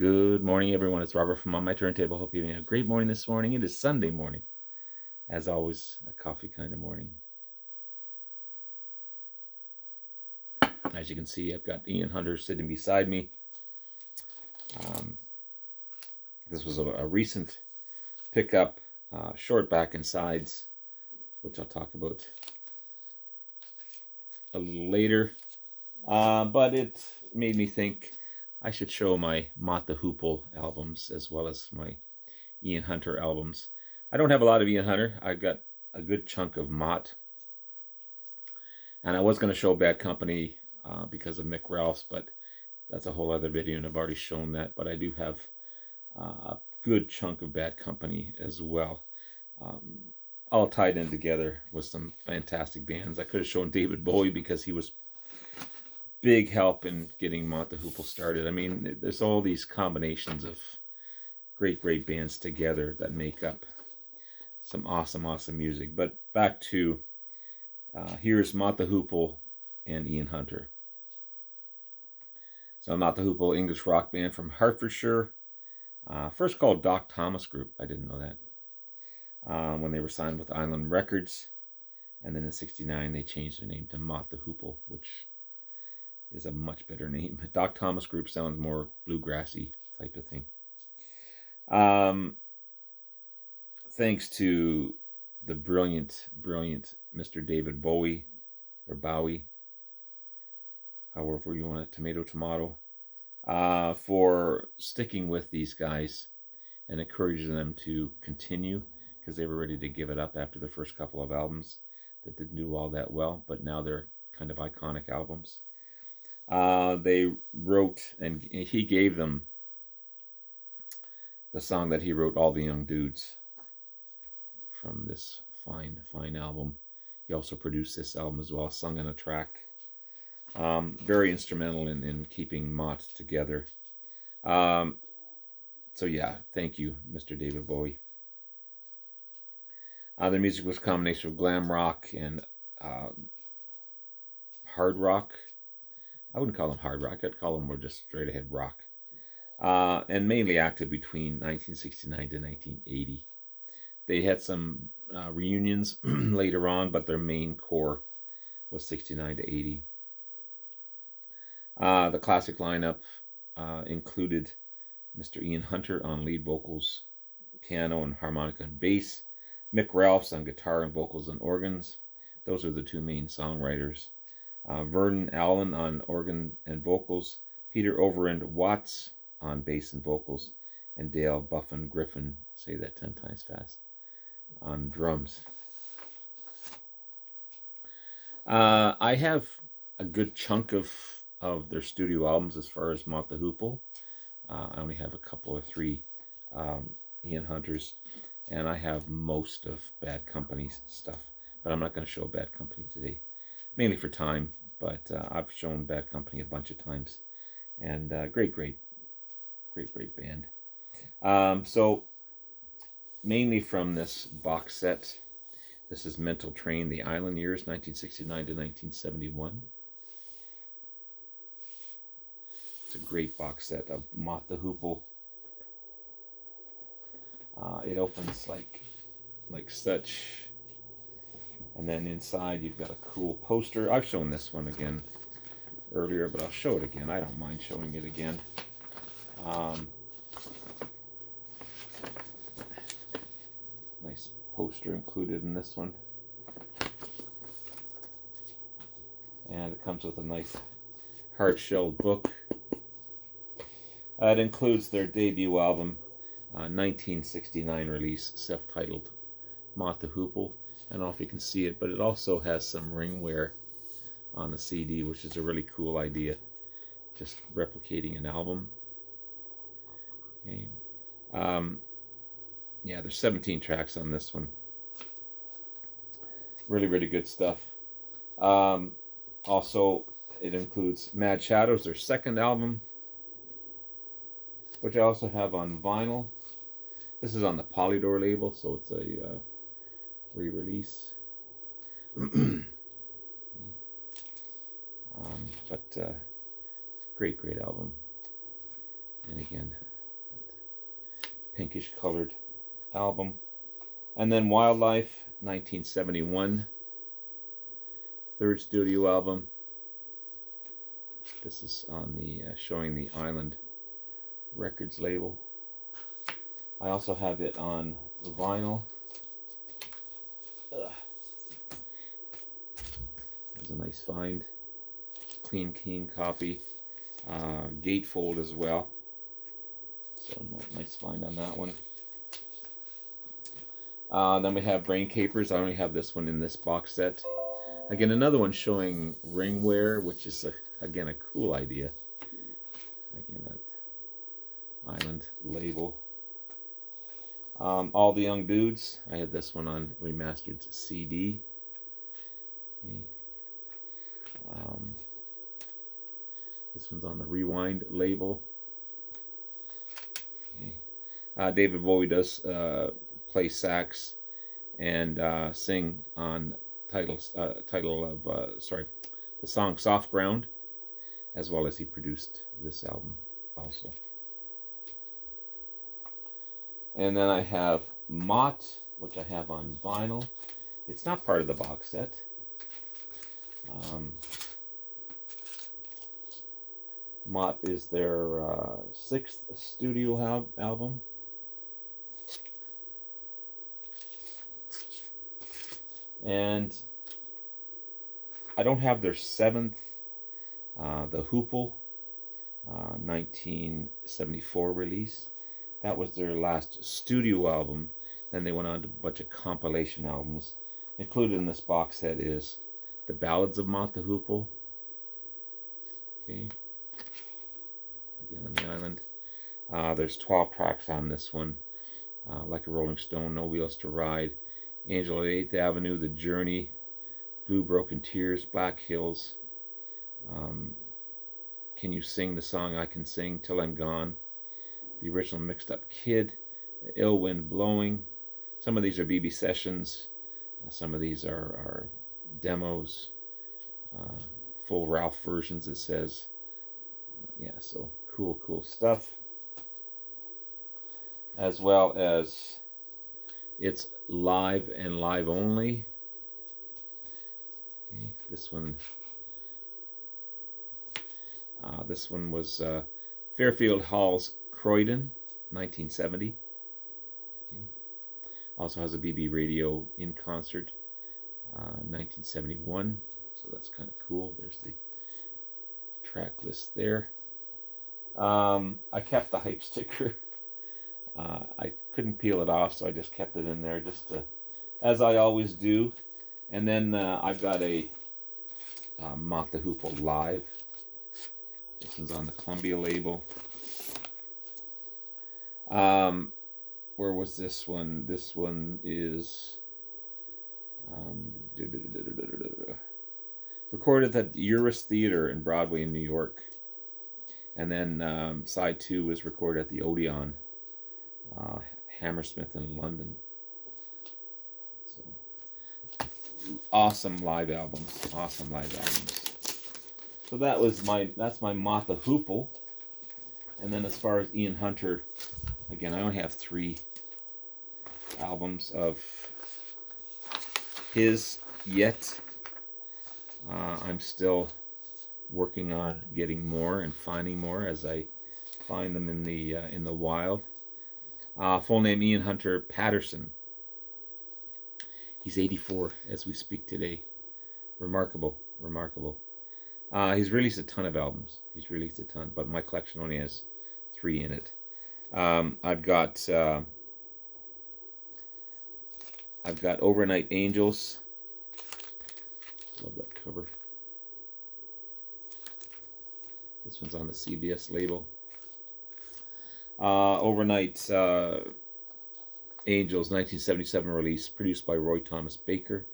Good morning, everyone. It's Robert from On My Turntable. Hope you're having a great morning this morning. It is Sunday morning. As always, a coffee kind of morning. As you can see, I've got Ian Hunter sitting beside me. This was a recent pickup, short back and sides, which I'll talk about a little later. But it made me think I should show my Mott The Hoople albums as well as my Ian Hunter albums. I don't have a lot of Ian Hunter. I've got a good chunk of Mott. And I was going to show Bad Company because of Mick Ralph's, but that's a whole other video, and I've already shown that. But I do have a good chunk of Bad Company as well. All tied in together with some fantastic bands. I could have shown David Bowie because he was big help in getting Mott The Hoople started. I mean, there's all these combinations of great bands together that make up some awesome music. But back to here's Mott The Hoople and Ian Hunter. So Mott The Hoople, English rock band from Hertfordshire. First called Doc Thomas Group. I didn't know that. When they were signed with Island Records. And then in '69 they changed their name to Mott The Hoople, which is a much better name. Doc Thomas Group sounds more bluegrassy type of thing. Thanks to the brilliant Mr. David Bowie, or Bowie, however you want it, tomato, for sticking with these guys and encouraging them to continue, because they were ready to give it up after the first couple of albums that didn't do all that well, but now they're kind of iconic albums. They wrote, and he gave them the song that he wrote, All the Young Dudes, from this fine album. He also produced this album as well, sung on a track. Very instrumental in keeping Mott together. So yeah, thank you, Mr. David Bowie. Their music was a combination of glam rock and hard rock. I wouldn't call them hard rock. I'd call them more just straight ahead rock. And mainly active between 1969 to 1980. They had some reunions later on, but their main core was 69 to 80. The classic lineup included Mr. Ian Hunter on lead vocals, piano and harmonica and bass, Mick Ralphs on guitar and vocals and organs. Those are the two main songwriters. Vernon Allen on organ and vocals, Peter Overend Watts on bass and vocals, and Dale Buffin Griffin, say that 10 times fast, on drums. I have a good chunk of their studio albums as far as Mott The Hoople. I only have a couple or three Ian Hunters, and I have most of Bad Company's stuff, but I'm not going to show Bad Company today, mainly for time, but I've shown Bad Company a bunch of times, and great band. So mainly from this box set, this is Mental Train, The Island Years, 1969 to 1971. It's a great box set of Mott The Hoople. It opens like such. And then inside you've got a cool poster. I've shown this one again earlier, but I'll show it again. I don't mind showing it again. Nice poster included in this one. And it comes with a nice hard-shelled book. It includes their debut album, 1969 release, self-titled Mott The Hoople. I don't know if you can see it, but it also has some ringware on the CD, which is a really cool idea. Just replicating an album. Okay. Yeah, there's 17 tracks on this one. Really good stuff. Also, it includes Mad Shadows, their second album, which I also have on vinyl. This is on the Polydor label, so it's a re-release. But great album. And again, pinkish colored album. And then Wildlife, 1971, third studio album. This is on the showing the Island Records label. I also have it on vinyl. There's a nice find. Clean copy. Gatefold as well. So nice find on that one. Then we have Brain Capers. I only have this one in this box set. Again, another one showing ringwear, which is, again, a cool idea. Again, that Island label. All the Young Dudes. I had this one on remastered CD. Okay. This one's on the Rewind label. Okay. David Bowie does play sax and sing on the song Soft Ground, as well as he produced this album also. And then I have Mott, which I have on vinyl. It's not part of the box set. Mott is their sixth studio album. And I don't have their seventh, The Hoople, 1974 release. That was their last studio album. Then they went on to a bunch of compilation albums. Included in this box set is The Ballads of Mott The Hoople. Okay. Again on the Island. There's 12 tracks on this one. Like a Rolling Stone, No Wheels to Ride, Angel at 8th Avenue, The Journey, Blue Broken Tears, Black Hills. Can You Sing the Song I Can Sing, Till I'm Gone, the original Mixed Up Kid, Ill Wind Blowing. Some of these are BB sessions. Some of these are demos. Full Ralph versions, it says. Yeah, so cool stuff. As well as it's live and live only. Okay, this one was Fairfield Hall's Croydon, 1970. Okay. Also has a BB radio in concert, 1971. So that's kind of cool. There's the track list there. I kept the hype sticker. I couldn't peel it off, so I just kept it in there, just to, as I always do. And then I've got a Mott The Hoople Live. This one's on the Columbia label. Where was this one? This one is recorded at the Uris Theater in Broadway in New York. And then side 2 was recorded at the Odeon, Hammersmith in London. So awesome live albums. So that's my Mott The Hoople. And then as far as Ian Hunter, again, I only have 3 albums of his yet. I'm still working on getting more and finding more as I find them in the wild. Full name Ian Hunter Patterson. He's 84 as we speak today. Remarkable. He's released a ton of albums. But my collection only has 3 in it. I've got Overnight Angels. Love that cover. This one's on the CBS label. Overnight Angels, 1977 release, produced by Roy Thomas Baker.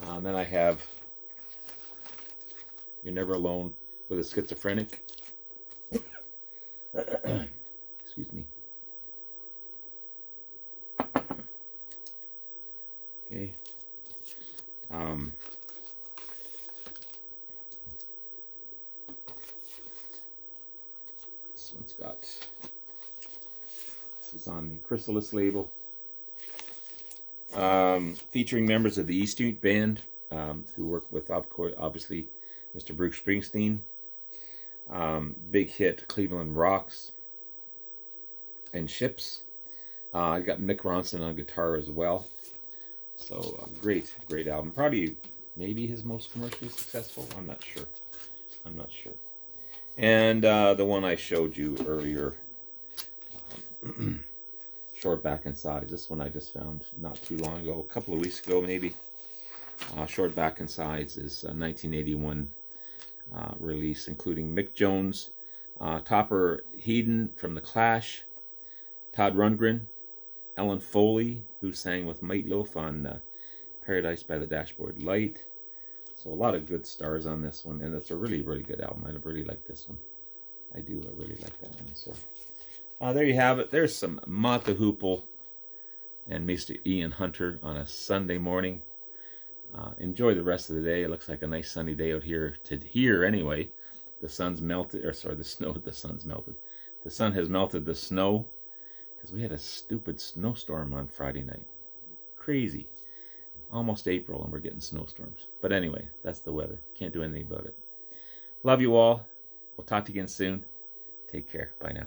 And then I have You're Never Alone with a Schizophrenic. Excuse me. Okay. This one's got what's on the chrysalis label. Featuring members of the E Street Band, who work with, obviously, Mr. Bruce Springsteen. Big hit, Cleveland Rocks and Ships. I got Mick Ronson on guitar as well. So great album. Probably maybe his most commercially successful. I'm not sure. And the one I showed you earlier, Short Back and Sides. This one I just found not too long ago, a couple of weeks ago maybe. Short Back and Sides is a 1981 release, including Mick Jones, Topper Headon from The Clash, Todd Rundgren, Ellen Foley, who sang with Meat Loaf on Paradise by the Dashboard Light. So a lot of good stars on this one, and it's a really, really good album. I really like this one. I really like that one. So there you have it. There's some Mott The Hoople and Mr. Ian Hunter on a Sunday morning. Enjoy the rest of the day. It looks like a nice sunny day out here anyway. The sun's melted, the sun's melted. The sun has melted the snow, because we had a stupid snowstorm on Friday night. Crazy. Almost April and we're getting snowstorms. But anyway, that's the weather. Can't do anything about it. Love you all. We'll talk to you again soon. Take care. Bye now.